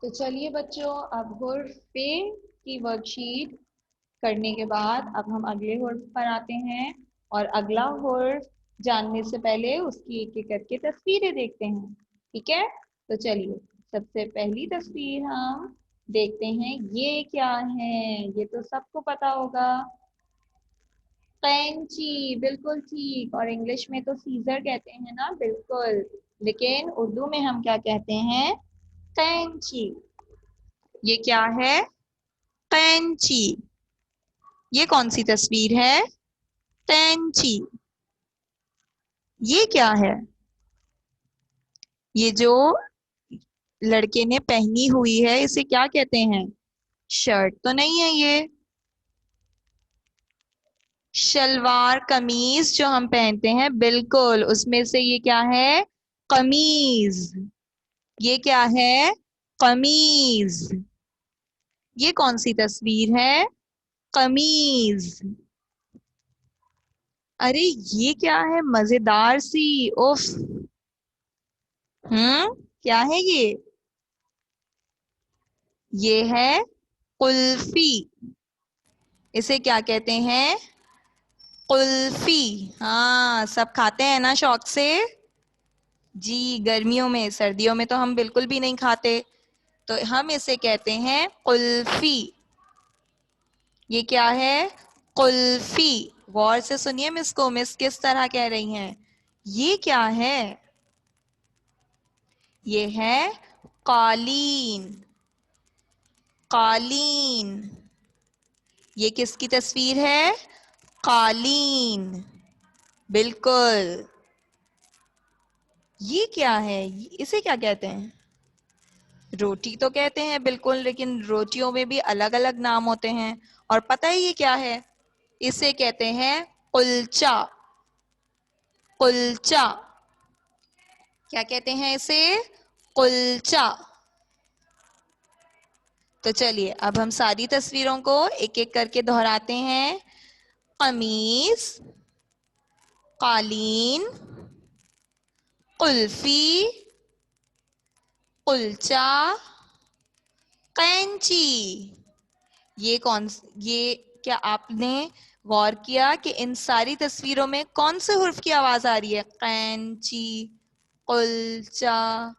तो चलिए बच्चों, अब हुर्फ पे की वर्कशीट करने के बाद अब हम अगले हुर्फ पर आते हैं। और अगला हुर्फ जानने से पहले उसकी एक एक करके तस्वीरें देखते हैं। ठीक है, तो चलिए सबसे पहली तस्वीर हम देखते हैं। ये क्या है? ये तो सबको पता होगा। कैंची, बिल्कुल ठीक। और इंग्लिश में तो सीजर कहते हैं ना, बिल्कुल। लेकिन उर्दू में हम क्या कहते हैं? कैंची। ये क्या है? कैंची। ये कौन सी तस्वीर है? कैंची। ये क्या है? ये जो लड़के ने पहनी हुई है इसे क्या कहते हैं? शर्ट तो नहीं है ये। शलवार कमीज जो हम पहनते हैं, बिल्कुल उसमें से ये क्या है? कमीज। ये क्या है? कमीज। ये कौन सी तस्वीर है? कमीज। अरे ये क्या है? मजेदार सी। उफ। क्या है ये? ये है कुल्फी। इसे क्या कहते हैं? कुल्फी। हाँ, सब खाते हैं ना शौक से। जी, गर्मियों में, सर्दियों में तो हम बिल्कुल भी नहीं खाते। तो हम इसे कहते हैं कुल्फी। ये क्या है? कुल्फी। गौर से सुनिए मिस को, मिस किस तरह कह रही हैं। ये क्या है? ये है कालीन। कालीन। ये किसकी तस्वीर है? कालीन। बिल्कुल। ये क्या है? इसे क्या कहते हैं? रोटी तो कहते हैं बिल्कुल, लेकिन रोटियों में भी अलग अलग नाम होते हैं। और पता है ये क्या है? इसे कहते हैं कुलचा। कुलचा। क्या कहते हैं इसे? कुलचा। तो चलिए अब हम सारी तस्वीरों को एक एक करके दोहराते हैं। कमीज, कालीन, कुल्फी, कुलचा, कैंची। ये क्या आपने गौर किया कि इन सारी तस्वीरों में कौन से हुर्फ की आवाज आ रही है? कैंची, कुलचा,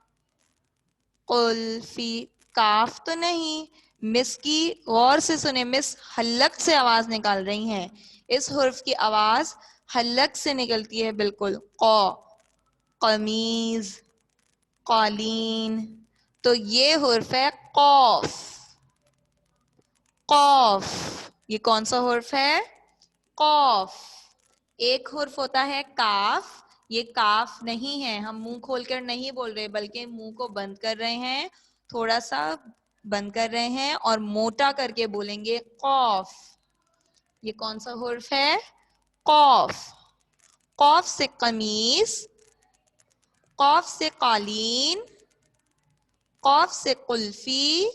कुल्फी। काफ तो नहीं। मिस की गौर से सुने, मिस हल्लक से आवाज निकाल रही हैं। इस हुर्फ की आवाज हल्लक से निकलती है, बिल्कुल। कौ, कमीज, कालीन। तो ये हुर्फ है कौफ। कौफ। ये कौन सा हुर्फ है? कौफ। एक हुर्फ होता है काफ। ये काफ नहीं है, हम मुंह खोलकर नहीं बोल रहे, बल्कि मुंह को बंद कर रहे हैं। थोड़ा सा बंद कर रहे हैं और मोटा करके बोलेंगे कौफ। ये कौन सा हुर्फ है? कौफ। कौफ से कमीज, कौफ से कालीन, कौफ से कुल्फी,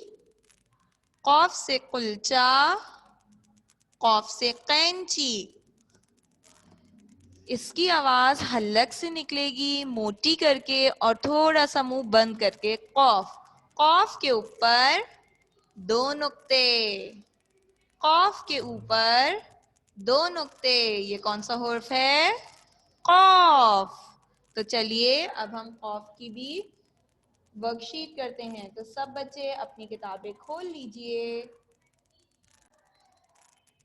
कौफ से कुलचा, कौफ से कैंची। इसकी आवाज हल्लक से निकलेगी, मोटी करके और थोड़ा सा मुंह बंद करके। कौफ। कौफ के ऊपर दो नुक्ते। कौफ के ऊपर दो नुक्ते। ये कौन सा हुर्फ है? कौफ। तो चलिए अब हम कौफ की भी वर्कशीट करते हैं। तो सब बच्चे अपनी किताबें खोल लीजिए।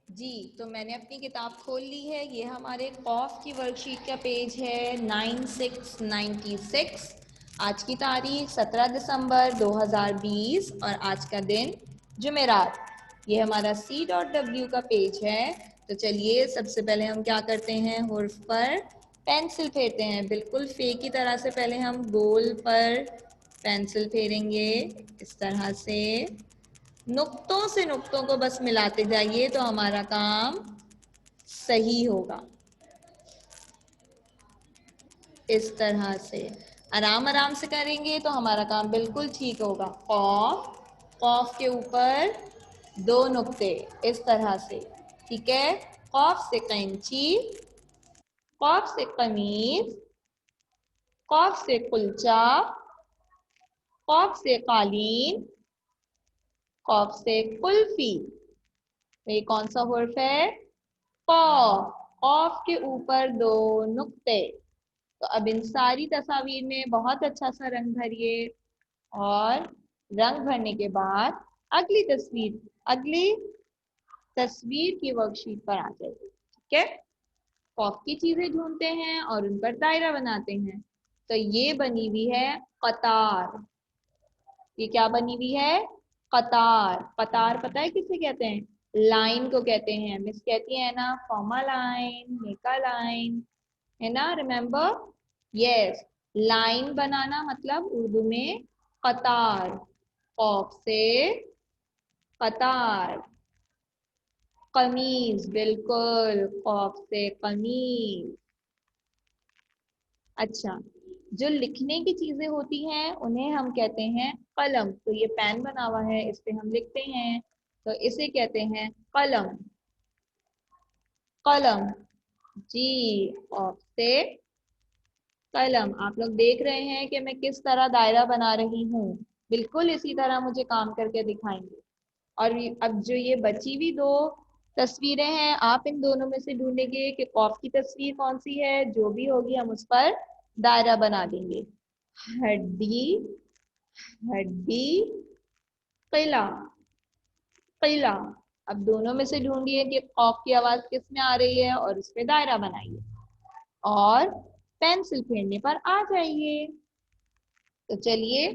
जी, तो मैंने अपनी किताब खोल ली है। ये हमारे कॉफ की वर्कशीट का पेज है 9696। आज की तारीख 17 दिसंबर 2020 और आज का दिन जुमेरात। ये हमारा C.W का पेज है। तो चलिए सबसे पहले हम क्या करते हैं? हुर्फ पर पेंसिल फेरते हैं। बिल्कुल फे की तरह से पहले हम गोल पर पेंसिल फेरेंगे, इस तरह से। नुक्तों से नुक्तों को बस मिलाते जाइए तो हमारा काम सही होगा। इस तरह से आराम आराम से करेंगे तो हमारा काम बिल्कुल ठीक होगा। कॉफ, कॉफ के ऊपर दो नुक्ते, इस तरह से। ठीक है। कॉफ से कैंची, कॉफ से कमीज, कॉफ से कुलचा, कॉफ से कालीन, कॉफ से कुल्फी। तो ये कौन सा हुर्फ है? कॉफ। कॉफ के ऊपर 2 नुक्ते। तो अब इन सारी तस्वीर में बहुत अच्छा सा रंग भरिए और रंग भरने के बाद अगली तस्वीर की वर्कशीट पर आ जाइए। ठीक है, कॉफ की चीजें ढूंढते हैं और उन पर दायरा बनाते हैं। तो ये बनी हुई है कतार। ये क्या बनी हुई है? कतार। कतार पता है किसे कहते हैं? लाइन को कहते हैं। मिस कहती है ना, form a line, make a line, है ना, रिमेम्बर? यस, लाइन बनाना मतलब उर्दू में कतार। कॉफ से कतार। कमीज, बिल्कुल, कॉफ से कमीज। अच्छा, जो लिखने की चीजें होती हैं उन्हें हम कहते हैं कलम। तो ये पेन बना हुआ है, इस पे हम लिखते हैं, तो इसे कहते हैं कलम। कलम, जी, कॉफ से कलम। आप लोग देख रहे हैं कि मैं किस तरह दायरा बना रही हूँ। बिल्कुल इसी तरह मुझे काम करके दिखाएंगे। और अब जो ये बची हुई 2 तस्वीरें हैं, आप इन दोनों में से ढूंढेंगे कि कॉफ की तस्वीर कौन सी है। जो भी होगी हम उस पर दायरा बना देंगे। हड्डी, हड्डी, किला, किला। अब दोनों में से ढूंढिए कि कॉफ की आवाज किस में आ रही है और उस पे दायरा बनाइए और पेंसिल फेरने पर आ जाइए। तो चलिए,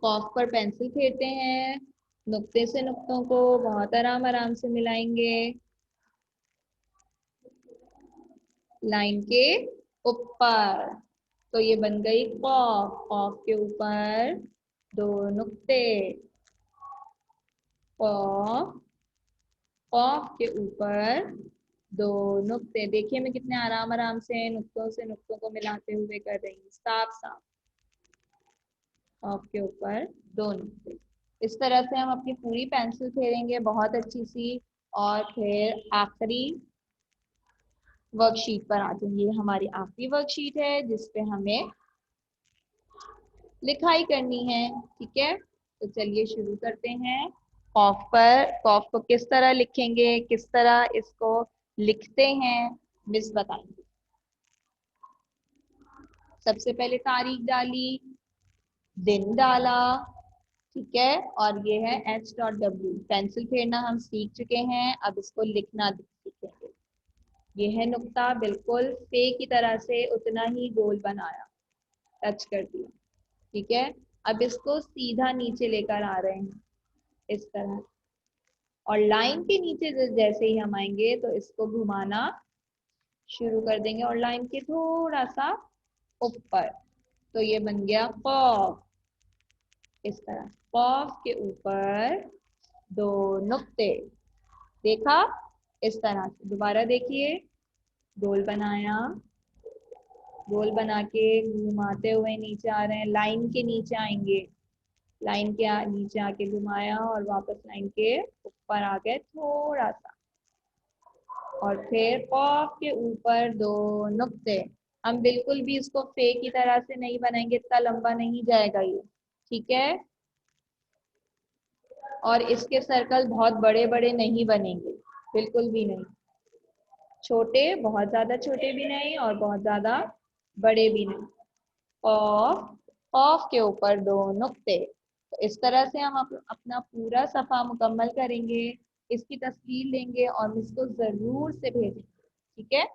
कॉफ पर पेंसिल फेरते हैं। नुक्ते से नुक्तों को बहुत आराम आराम से मिलाएंगे लाइन के ऊपर। तो ये बन गई कॉफ। कॉफ के ऊपर 2 नुक्ते। कॉफ, कॉफ के ऊपर 2 नुक्ते। देखिए मैं कितने आराम आराम से नुक्तों से नुक्तों को मिलाते हुए कर रही हूँ, साफ साफ। कॉफ के ऊपर 2 नुक्ते। इस तरह से हम अपनी पूरी पेंसिल फेरेंगे बहुत अच्छी सी। और फिर आखिरी वर्कशीट पर आ जाएंगे। हमारी आखिरी वर्कशीट है जिसपे हमें लिखाई करनी है। ठीक है, तो चलिए शुरू करते हैं। कॉफ पर, कॉफ को किस तरह लिखेंगे, किस तरह इसको लिखते हैं, मिस बताएंगे। सबसे पहले तारीख डाली, दिन डाला, ठीक है, और ये है H.W। पेंसिल फेरना हम सीख चुके हैं, अब इसको लिखना सीखेंगे। ये है नुक्ता, बिल्कुल पे की तरह से उतना ही गोल बनाया, टच कर दिया। ठीक है, अब इसको सीधा नीचे लेकर आ रहे हैं इस तरह। और लाइन के नीचे जैसे ही हम आएंगे तो इसको घुमाना शुरू कर देंगे और लाइन के थोड़ा सा ऊपर। तो ये बन गया कॉफ। इस तरह कॉफ के ऊपर 2 नुक्ते। देखा? इस तरह से दोबारा देखिए। गोल बनाया, गोल बना के घुमाते हुए नीचे आ रहे हैं, लाइन के नीचे आएंगे। लाइन के नीचे आके घुमाया और वापस लाइन के ऊपर आ गए थोड़ा सा। और फिर कॉफ के ऊपर 2 नुक्ते। हम बिल्कुल भी इसको फे की तरह से नहीं बनाएंगे, इतना लंबा नहीं जाएगा ये। ठीक है, और इसके सर्कल बहुत बड़े बड़े नहीं बनेंगे, बिल्कुल भी नहीं। छोटे, बहुत ज्यादा छोटे भी नहीं और बहुत ज्यादा बड़े भी नहीं। कॉफ, कॉफ के ऊपर 2 नुक्ते। तो इस तरह से हम अपना पूरा सफा मुकम्मल करेंगे। इसकी तस्वीर लेंगे और इसको जरूर से भेजेंगे। ठीक है।